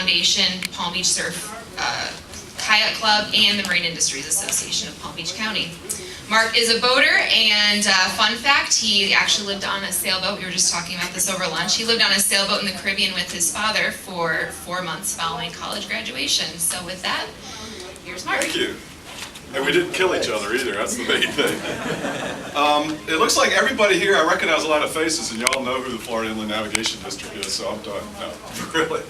Foundation, Palm Beach Surf Kayak Club, and the Marine Industries Association of Palm Beach County. Mark is a boater, and fun fact, he actually lived on a sailboat. We were just talking about this over lunch. He lived on a sailboat in the Caribbean with his father for 4 months following college graduation. So with that, here's Mark. Thank you. And we didn't kill each other either, that's the main thing. It looks like everybody here, I recognize a lot of faces, and y'all know who the Florida Inland Navigation District is, so I'm done. No, really.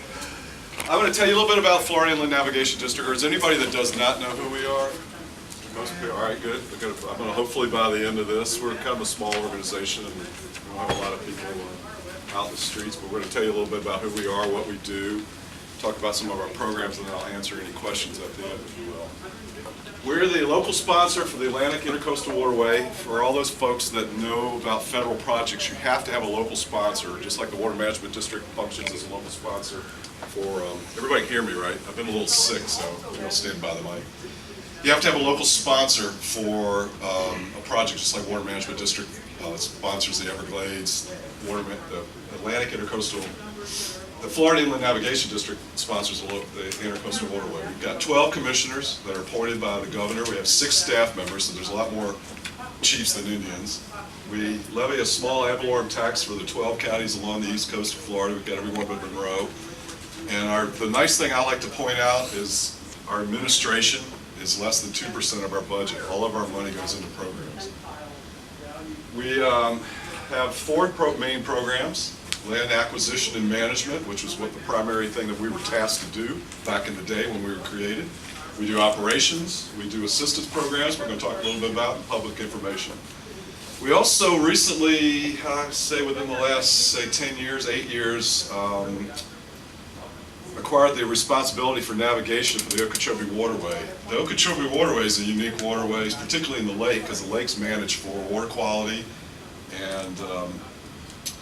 I'm going to tell you a little bit about Florida Inland Navigation District, or is anybody that does not know who we are? Most people, all right, good. I'm going to hopefully by the end of this, we're kind of a small organization, and we don't have a lot of people out in the streets, but we're going to tell you a little bit about who we are, what we do, talk about some of our programs, and then I'll answer any questions at the end, if you will. We're the local sponsor for the Atlantic Intracoastal Waterway. For all those folks that know about federal projects, you have to have a local sponsor, just like the Water Management District functions as a local sponsor for, everybody can hear me, right? I've been a little sick, so I'll stand by the mic. You have to have a local sponsor for a project, just like Water Management District sponsors the Everglades, the Atlantic Intercoastal. The Florida Inland Navigation District sponsors the Intracoastal Waterway. We've got 12 commissioners that are appointed by the governor. We have 6 staff members, so there's a lot more chiefs than Indians. We levy a small ad valorem tax for the 12 counties along the east coast of Florida. We've got everyone but Monroe. And the nice thing I like to point out is our administration is less than 2% of our budget. All of our money goes into programs. We have 4 main programs. Land acquisition and management, which was what the primary thing that we were tasked to do back in the day when we were created. We do operations, we do assistance programs, we're going to talk a little bit about, and public information. We also recently, I say within the last, say 10 years, 8 years, acquired the responsibility for navigation for the Okeechobee Waterway. The Okeechobee Waterway is a unique waterway, particularly in the lake, because the lake's managed for water quality and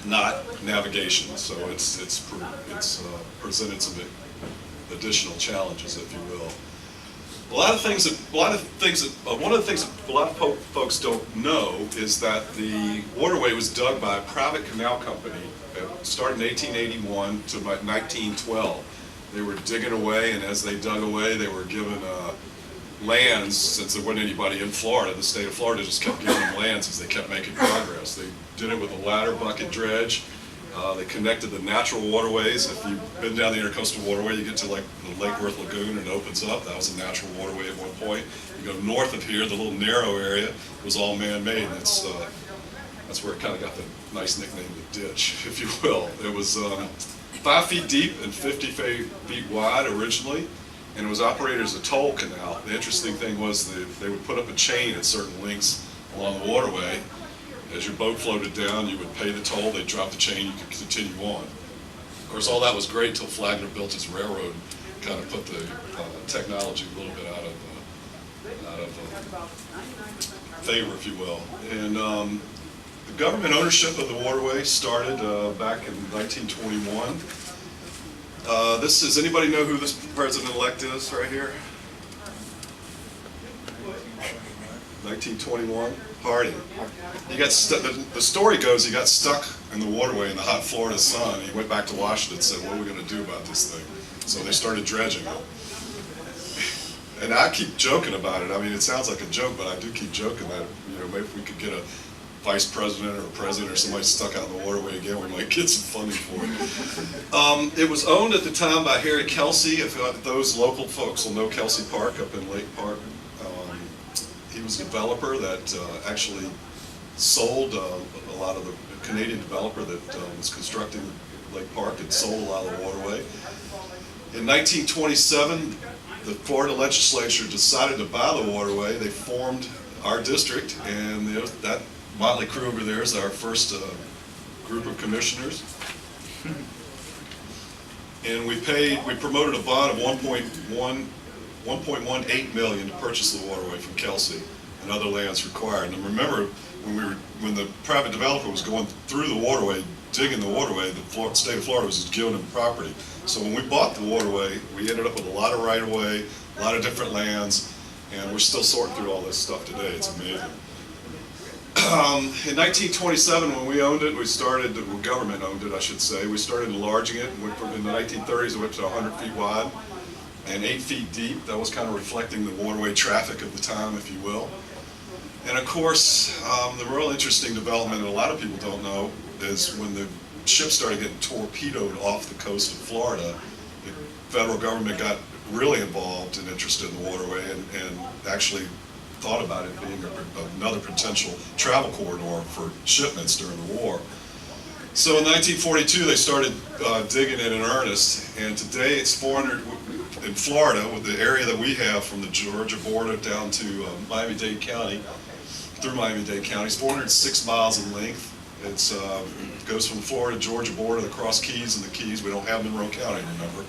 not navigation, so it's presented some additional challenges, if you will. One of the things that a lot of folks don't know is that the waterway was dug by a private canal company. It started in 1881 to about 1912. They were digging away, and as they dug away, they were given lands. Since there wasn't anybody in Florida, the state of Florida just kept giving them lands as they kept making progress. They did it with a ladder bucket dredge. They connected the natural waterways. If you've been down the Intracoastal Waterway, you get to like the Lake Worth Lagoon and it opens up. That was a natural waterway at one point. You go north of here, the little narrow area was all man-made. And that's where it kind of got the nice nickname, the ditch, if you will. It was 5 feet deep and 50 feet wide originally, and it was operated as a toll canal. The interesting thing was they would put up a chain at certain lengths along the waterway. As your boat floated down, you would pay the toll, they'd drop the chain, you could continue on. Of course, all that was great until Flagler built his railroad, kind of put the technology a little bit out of favor, if you will. And the government ownership of the waterway started back in 1921. Does anybody know who this president-elect is right here? 1921, Harding. He got the story goes he got stuck in the waterway in the hot Florida sun. He went back to Washington and said, what are we going to do about this thing? So they started dredging it. And I keep joking about it. I mean, it sounds like a joke, but I do keep joking that, you know, maybe if we could get a vice president or a president or somebody stuck out in the waterway again, we might get some funding for it. It was owned at the time by Harry Kelsey. If those local folks will know Kelsey Park up in Lake Park. He was a developer that actually sold a lot of the Canadian developer that was constructing Lake Park and sold a lot of the waterway. In 1927, the Florida Legislature decided to buy the waterway. They formed our district, and that motley crew over there is our first group of commissioners. And we promoted a bond of 1.18 million to purchase the waterway from Kelsey and other lands required. And remember, when the private developer was going through the waterway, digging the waterway, the state of Florida was just giving them property. So when we bought the waterway, we ended up with a lot of right-of-way, a lot of different lands, and we're still sorting through all this stuff today. It's amazing. In 1927, when we owned it, we started, the government owned it, I should say, we started enlarging it. In the 1930s, it went to 100 feet wide and 8 feet deep. That was kind of reflecting the waterway traffic of the time, if you will. And of course, the real interesting development that a lot of people don't know is when the ships started getting torpedoed off the coast of Florida, the federal government got really involved and interested in the waterway and actually thought about it being another potential travel corridor for shipments during the war. So in 1942 they started digging it in earnest, and today it's 400, in Florida, with the area that we have from the Georgia border down to Miami-Dade County, through Miami-Dade County, it's 406 miles in length. It goes from the Florida-Georgia border, the Cross Keys and the Keys. We don't have Monroe County, remember.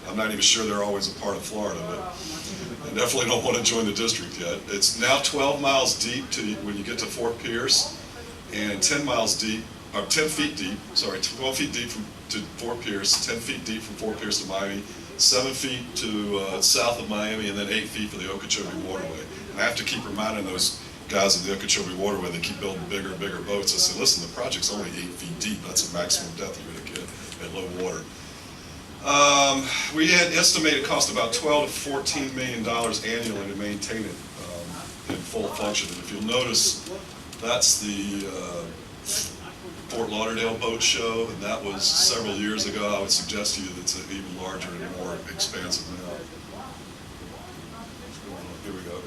I'm not even sure they're always a part of Florida, but I definitely don't want to join the district yet. It's now 12 miles deep to when you get to Fort Pierce, and 10 feet deep, sorry, 12 feet deep to Fort Pierce, 10 feet deep from Fort Pierce to Miami, 7 feet to south of Miami, and then 8 feet for the Okeechobee Waterway. And I have to keep reminding those guys at the Okeechobee Waterway, they keep building bigger and bigger boats. I say, listen, the project's only 8 feet deep. That's the maximum depth you're going to get at low water. We had estimated cost about $12 to $14 million annually to maintain it in full function. And if you'll notice, that's the Fort Lauderdale boat show, and that was several years ago. I would suggest to you that it's even larger and more expansive now. Here we go.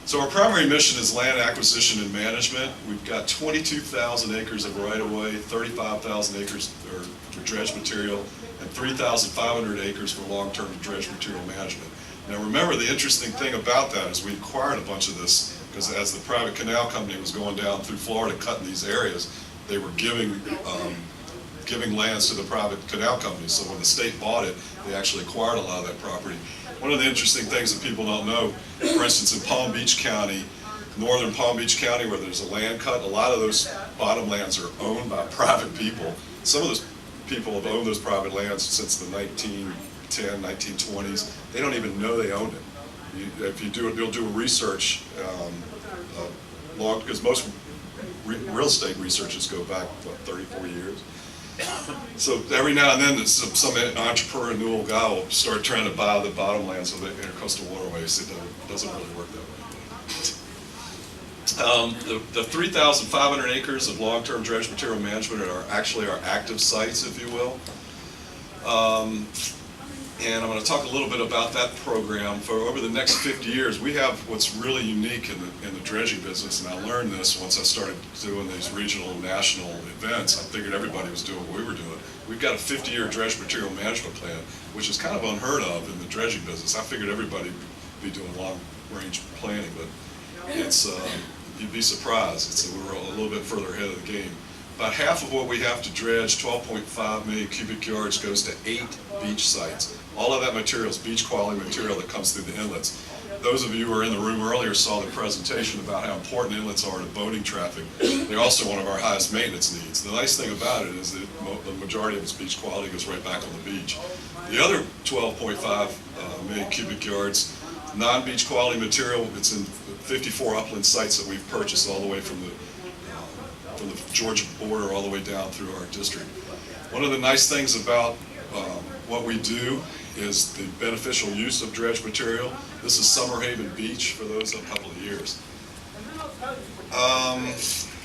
So our primary mission is land acquisition and management. We've got 22,000 acres of right-of-way, 35,000 acres for dredge material, and 3,500 acres for long-term dredge material management. Now remember, the interesting thing about that is we acquired a bunch of this because as the private canal company was going down through Florida cutting these areas, they were giving lands to the private canal companies. So when the state bought it, they actually acquired a lot of that property. One of the interesting things that people don't know, for instance, in Palm Beach County, northern Palm Beach County, where there's a land cut, a lot of those bottom lands are owned by private people. Some of those people have owned those private lands since the 1910s, 1920s. They don't even know they owned it. If you do it, you'll do a research, because most real estate researches go back, what, 34 years? So every now and then, some entrepreneurial guy will start trying to buy the bottom lands of the Intracoastal waterways. It doesn't really work that way. The 3,500 acres of long-term dredge material management are actually our active sites, if you will. And I'm going to talk a little bit about that program. For over the next 50 years, we have what's really unique in the dredging business, and I learned this once I started doing these regional and national events. I figured everybody was doing what we were doing. We've got a 50-year dredge material management plan, which is kind of unheard of in the dredging business. I figured everybody would be doing long-range planning, but it's you'd be surprised. We're a little bit further ahead of the game. About half of what we have to dredge, 12.5 million cubic yards, goes to 8 beach sites. All of that material is beach quality material that comes through the inlets. Those of you who were in the room earlier saw the presentation about how important inlets are to boating traffic. They're also one of our highest maintenance needs. The nice thing about it is that the majority of its beach quality goes right back on the beach. The other 12.5 million cubic yards, non-beach quality material, it's in 54 upland sites that we've purchased all the way from the Georgia border all the way down through our district. One of the nice things about what we do is the beneficial use of dredge material. This is Summer Haven Beach for those a couple of years.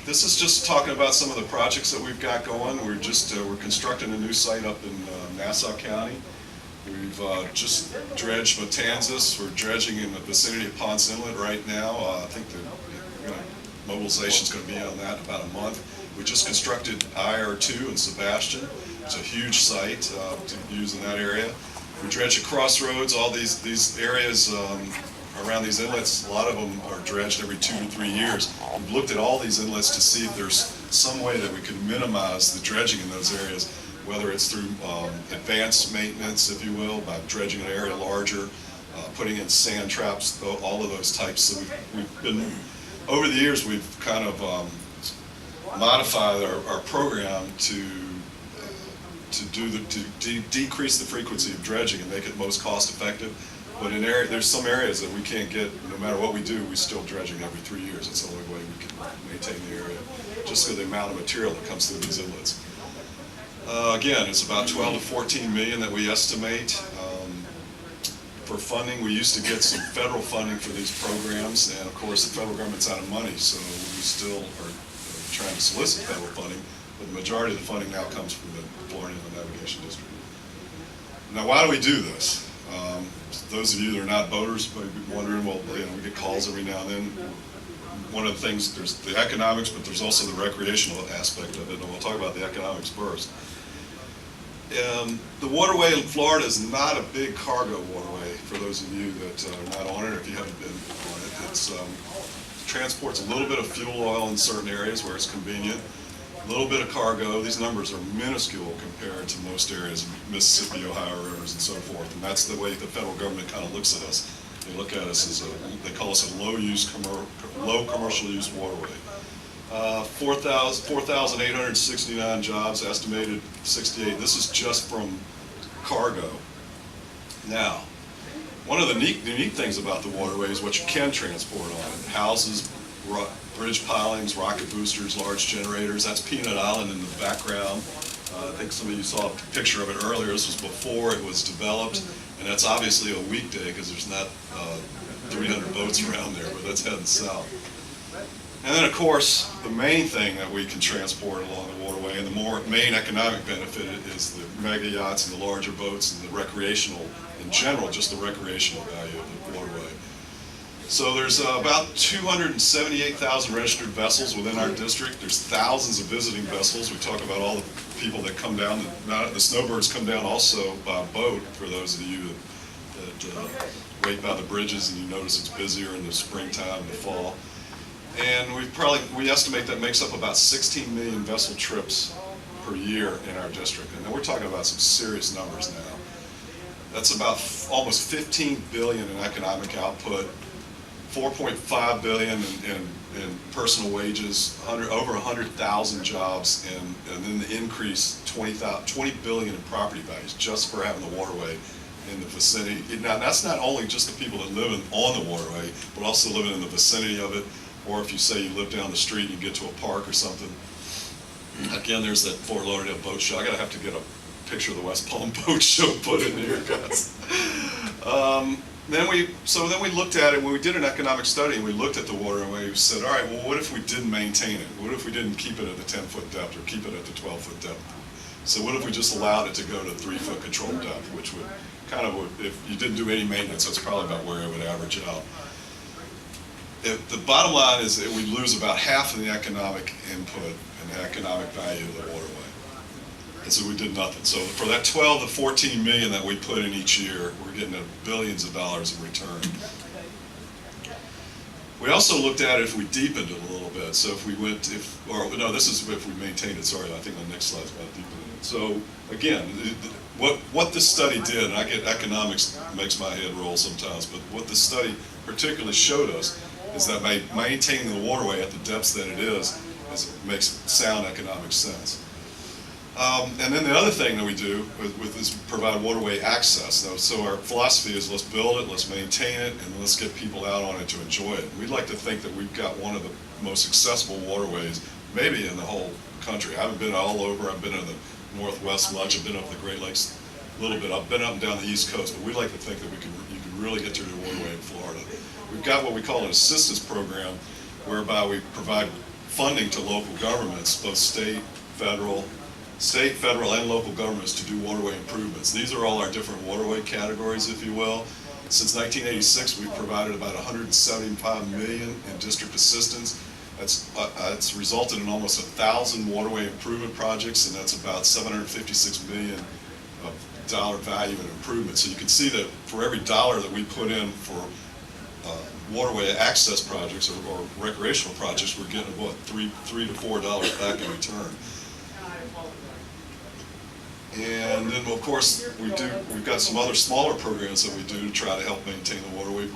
This is just talking about some of the projects that we've got going. We're constructing a new site up in Nassau County. We've just dredged Matanzas. We're dredging in the vicinity of Ponce Inlet right now. I think the mobilization's going to be on that in about a month. We just constructed IR2 in Sebastian. It's a huge site to use in that area. We dredge at Crossroads. All these areas around these inlets, a lot of them are dredged every 2 to 3 years. We've looked at all these inlets to see if there's some way that we can minimize the dredging in those areas, whether it's through advanced maintenance, if you will, by dredging an area larger, putting in sand traps, all of those types. So we've been, over the years, we've kind of modified our program to decrease the frequency of dredging and make it most cost effective. But there's some areas that we can't get, no matter what we do, we're still dredging every 3 years. It's the only way we can maintain the area, just because of the amount of material that comes through these inlets. Again, it's about 12 to 14 million that we estimate. For funding, we used to get some federal funding for these programs, and of course the federal government's out of money, so we still are trying to solicit federal funding, but the majority of the funding now comes from the Florida Inland Navigation District. Now, why do we do this? Those of you that are not boaters might be wondering, well, we get calls every now and then. One of the things, there's the economics, but there's also the recreational aspect of it, and we'll talk about the economics first. The waterway in Florida is not a big cargo waterway, for those of you that are not on it, or if you haven't been on it. It transports a little bit of fuel oil in certain areas where it's convenient, a little bit of cargo. These numbers are minuscule compared to most areas of Mississippi, Ohio rivers, and so forth, and that's the way the federal government kind of looks at us. They look at us as they call us a low commercial use waterway. 4,869 jobs, estimated 68. This is just from cargo. Now, one of the unique things about the waterway is what you can transport on it. Houses, bridge pilings, rocket boosters, large generators. That's Peanut Island in the background. I think some of you saw a picture of it earlier. This was before it was developed, and that's obviously a weekday because there's not 300 boats around there, but that's heading south. And then, of course, the main thing that we can transport along the waterway, and the main economic benefit, is the mega yachts and the larger boats and the recreational, in general, just the recreational value of the waterway. So there's about 278,000 registered vessels within our district. There's thousands of visiting vessels. We talk about all the people that come down. The snowbirds come down also by boat, for those of you that wait by the bridges and you notice it's busier in the springtime and the fall. And we estimate that makes up about 16 million vessel trips per year in our district. And then we're talking about some serious numbers now. That's about almost 15 billion in economic output, 4.5 billion in personal wages, over 100,000 jobs, and then the increase 20 billion in property values just for having the waterway in the vicinity. Now, that's not only just the people that live on the waterway, but also living in the vicinity of it. Or if you say you live down the street and you get to a park or something. Again, there's that Fort Lauderdale boat show. I gotta have to get a picture of the West Palm boat show put in here, guys. Then we looked at it. When we did an economic study and we looked at the waterway, we said, all right, well, what if we didn't maintain it? What if we didn't keep it at the 10-foot depth or keep it at the 12-foot depth? So what if we just allowed it to go to 3-foot controlled depth, which would if you didn't do any maintenance, that's probably about where it would average out. The bottom line is that we lose about half of the economic input and the economic value of the waterway. And so we did nothing. So for that 12 to 14 million that we put in each year, we're getting billions of dollars in return. We also looked at it if we deepened it a little bit. So if we this is if we maintained it. Sorry, I think the next slide is about deepening it. So again, what this study did, and I get economics makes my head roll sometimes, but what this study particularly showed us is that by maintaining the waterway at the depths that it is makes sound economic sense. And then the other thing that we do with is provide waterway access. So our philosophy is let's build it, let's maintain it, and let's get people out on it to enjoy it. We'd like to think that we've got one of the most accessible waterways, maybe in the whole country. I haven't been all over. I've been in the Northwest much. I've been up the Great Lakes a little bit. I've been up and down the East Coast, but we'd like to think that you can really get to the waterway in Florida. We've got what we call an assistance program, whereby we provide funding to local governments, both state, federal, and local governments, to do waterway improvements. These are all our different waterway categories, if you will. Since 1986, we've provided about 175 million in district assistance. It's resulted in almost 1,000 waterway improvement projects, and that's about $756 million of dollar value in improvement. So you can see that for every dollar that we put in for waterway access projects or recreational projects, we're getting what, $3 to $4 back in return. And then, of course, we've got some other smaller programs that we do to try to help maintain the waterway. We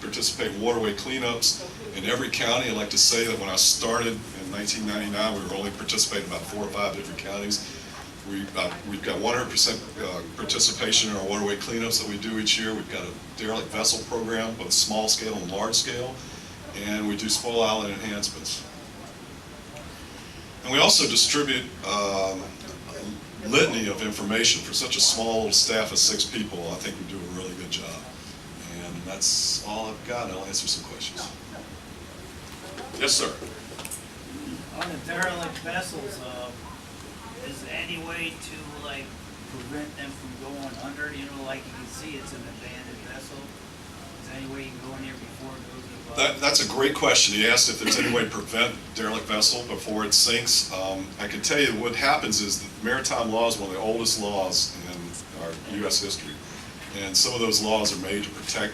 participate in Waterway Cleanups in every county. I'd like to say that when I started in 1999, we were only participating in about 4 or 5 different counties. We've got 100% participation in our waterway cleanups that we do each year. We've got a derelict vessel program, both small scale and large scale, and we do spoil island enhancements. And we also distribute a litany of information. For such a small little staff of 6 people, I think we do a really good job. And that's all I've got. I'll answer some questions. Yes, sir. On the derelict vessels, is there any way to like prevent them from going under? You know, like you can see it's an abandoned vessel. Is there any way you can go in there before it goes above? That's a great question. He asked if there's any way to prevent derelict vessel before it sinks. I can tell you what happens is that maritime law is one of the oldest laws in our U.S. history. And some of those laws are made to protect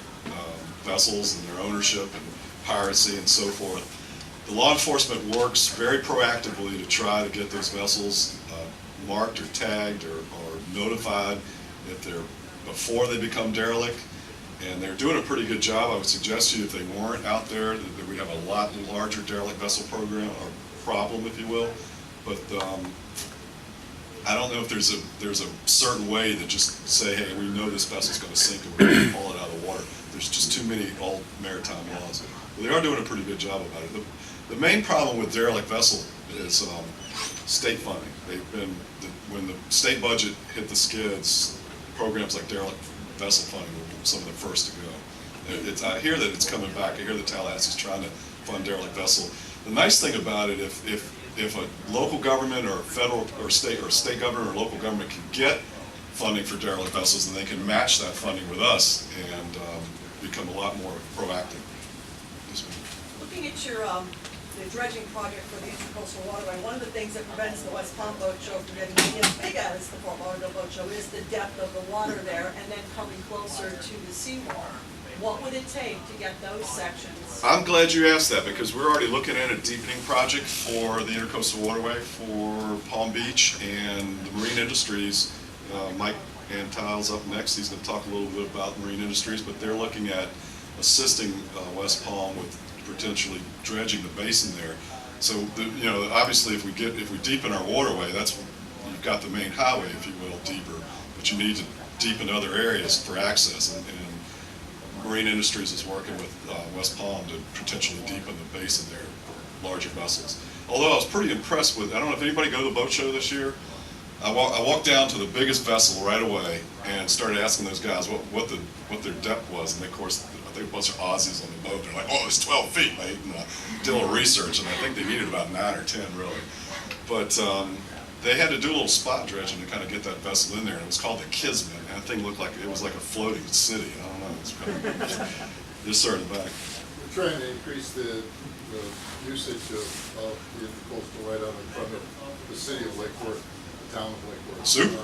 vessels and their ownership and piracy and so forth. The law enforcement works very proactively to try to get those vessels marked or tagged or notified if they're before they become derelict. And they're doing a pretty good job. I would suggest to you if they weren't out there, that we have a lot larger derelict vessel program or problem, if you will. But I don't know if there's a certain way that just say, hey, we know this vessel's going to sink and we're going to pull it out of the water. There's just too many old maritime laws. But they are doing a pretty good job about it. The main problem with derelict vessel is state funding. They've been, when the state budget hit the skids, programs like derelict vessel funding were some of the first to go. I hear that it's coming back. I hear that Tallahassee's trying to fund derelict vessel. The nice thing about it, if a local government or federal or state government or local government can get funding for derelict vessels, then they can match that funding with us and become a lot more proactive. Looking at your the dredging project for the Intracoastal Waterway, one of the things that prevents the West Palm Boat Show from getting as big as the Fort Lauderdale Boat Show is the depth of the water there and then coming closer to the seawall. What would it take to get those sections? I'm glad you asked that because we're already looking at a deepening project for the Intracoastal Waterway for Palm Beach and the marine industries. Mike Antile's up next. He's going to talk a little bit about marine industries, but they're looking at assisting West Palm with potentially dredging the basin there. So, obviously, if we deepen our waterway, you've got the main highway, if you will, deeper, but you need to deepen other areas for access. And Marine Industries is working with West Palm to potentially deepen the basin there for larger vessels. Although I was pretty impressed with, I don't know if anybody go to the boat show this year. I walked down to the biggest vessel right away and started asking those guys what their depth was, and of course, I think a bunch of Aussies on the boat. They're like, "Oh, it's 12 feet, mate." And did a little research, and I think they needed about 9 or 10, really. But they had to do a little spot dredging to kind of get that vessel in there, and it was called the Kismet. And that thing looked like it was like a floating city. I don't know. It's kind of, yes, sir, in the back. We're trying to increase the usage of the Intracoastal right out in front of the city of Lake Worth, the town of Lake Worth. Super.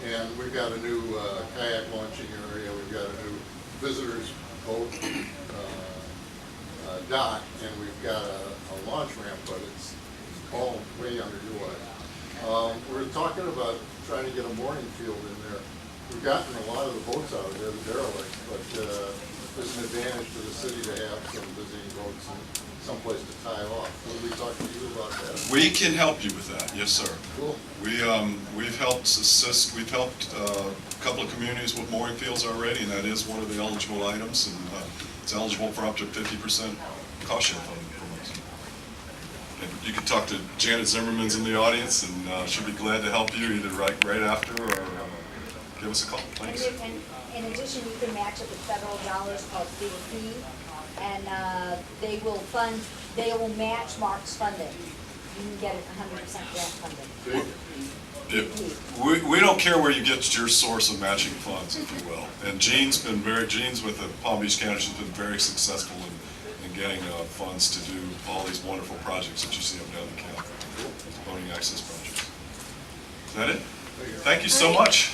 And we've got a new kayak launching area. We've got a new visitors boat dock, and we've got a launch ramp, but it's all way underutilized. We're talking about trying to get a mooring field in there. We've gotten a lot of the boats out of there, the derelict, but there's an advantage to the city to have some visiting boats and someplace to tie off. Will we talk to you about that? We can help you with that, yes, sir. Cool. We've helped assist. We've helped a couple of communities with mooring fields already, and that is one of the eligible items, and it's eligible for up to 50% cost share funding from us. And you can talk to Janet Zimmerman's in the audience, and she'll be glad to help you either right after or give us a call. Thanks. And in addition, you can match it with federal dollars called fee, and they will match Mark's funding. You can get it 100% grant funding. We don't care where you get your source of matching funds, if you will. And Jean's with the Palm Beach County, she's been very successful in getting funds to do all these wonderful projects that you see up down the county, boating access projects. Is that it? Thank you so much.